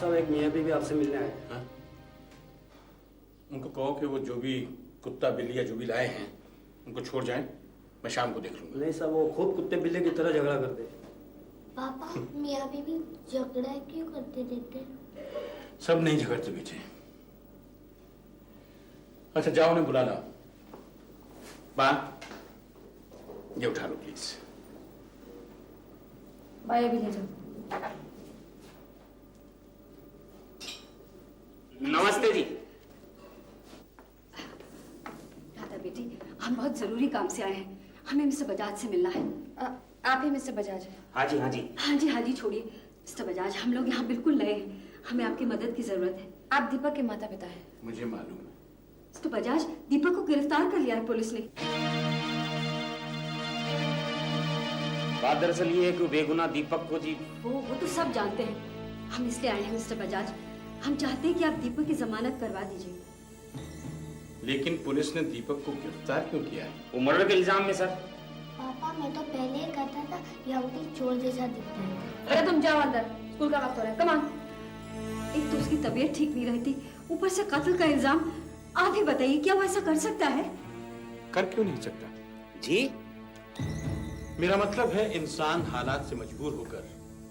साहब एक मियाँ बीवी आपसे मिलने आए। हाँ? उनको कहो कि वो जो भी कुत्ता बिल्ली या जो भी लाए हैं उनको छोड़ जाएं, मैं शाम को देख लूंगा। नहीं साहब, वो खुद कुत्ते बिल्ली की तरह झगड़ा करते। पापा मियाँ बीवी झगड़ा क्यों करते रहते हैं? सब नहीं झगड़ते बेटे। अच्छा जाओ उन्हें बुला लाओ। ये उठा लो प्लीज। बाय भी ले जाओ। नमस्ते जी। राधा बेटी, हम बहुत जरूरी काम से आए हैं, हमें मिस्टर बजाज से मिलना है। आप ही मिस्टर बजाज हैं? हाँ जी हाँ जी। हाँ जी छोड़िए मिस्टर बजाज, हम लोग यहाँ बिल्कुल नए हैं, हमें आपकी मदद की जरूरत है। आप दीपक के माता पिता हैं? मुझे मालूम है। मिस्टर बजाज, दीपक को गिरफ्तार कर लिया है पुलिस ने। बात दरअसल ये है कि बेगुनाह दीपक को जी वो तो सब जानते हैं, हम इसलिए आए हैं मिस्टर बजाज, हम चाहते हैं कि आप दीपक की जमानत करवा दीजिए। लेकिन पुलिस ने दीपक को गिरफ्तार क्यों किया है? वो मर्डर के इल्जाम में सर। पापा मैं तो पहले ही कहता था यह वकील चोर जैसा दिखता है। अरे तुम जाओ अंदर, स्कूल का वक्त हो रहा है, कम ऑन। एक तो उसकी तबीयत ठीक नहीं रहती, ऊपर से कत्ल का इल्जाम। आप ही बताइए क्या वो ऐसा कर सकता है? कर क्यों नहीं सकता जी? मेरा मतलब है इंसान हालात से मजबूर होकर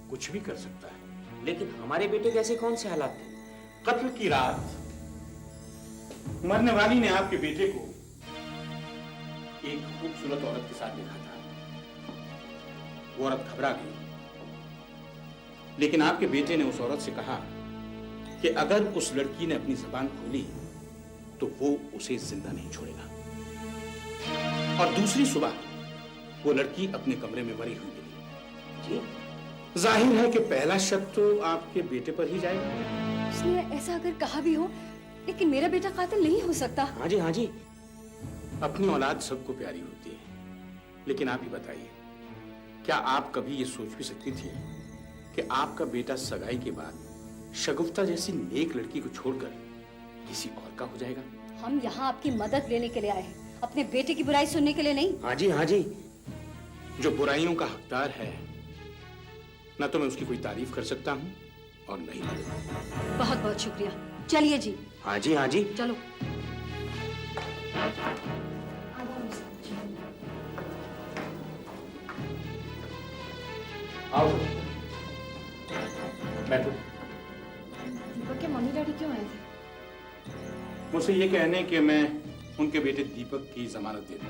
कुछ भी कर सकता है। लेकिन हमारे बेटे कैसे कौन से हालात थे? कत्ल की रात मरने वाली ने आपके बेटे को एक खूबसूरत औरत के साथ देखा था। वो औरत घबरा गई, लेकिन आपके बेटे ने उस औरत से कहा कि अगर उस लड़की ने अपनी जुबान खोली तो वो उसे जिंदा नहीं छोड़ेगा। और दूसरी सुबह वो लड़की अपने कमरे में मरी हुई मिली। जी? जाहिर है कि पहला शक तो आपके बेटे पर ही जाएगा। उसने ऐसा अगर कहा भी हो, लेकिन मेरा बेटा कातिल नहीं हो सकता। हाँ जी हाँ जी। अपनी औलाद सबको प्यारी होती है, लेकिन आप ही बताइए, क्या आप कभी ये सोच भी सकती थी कि आपका बेटा सगाई के बाद शगुफ्ता जैसी नेक लड़की को छोड़कर किसी और का हो जाएगा? हम यहाँ आपकी मदद लेने के लिए आए हैं, अपने बेटे की बुराई सुनने के लिए नहीं। हाँ जी हाँ जी। जो बुराइयों का हकदार है, ना तो मैं उसकी कोई तारीफ कर सकता हूँ और नहीं मदद। बहुत बहुत शुक्रिया, चलिए जी। हाँ जी हाँ जी। चलो। आओ बैठो। दीपक के मम्मी डैडी क्यों आए थे? मुझसे ये कहने कि मैं उनके बेटे दीपक की जमानत दे दूं।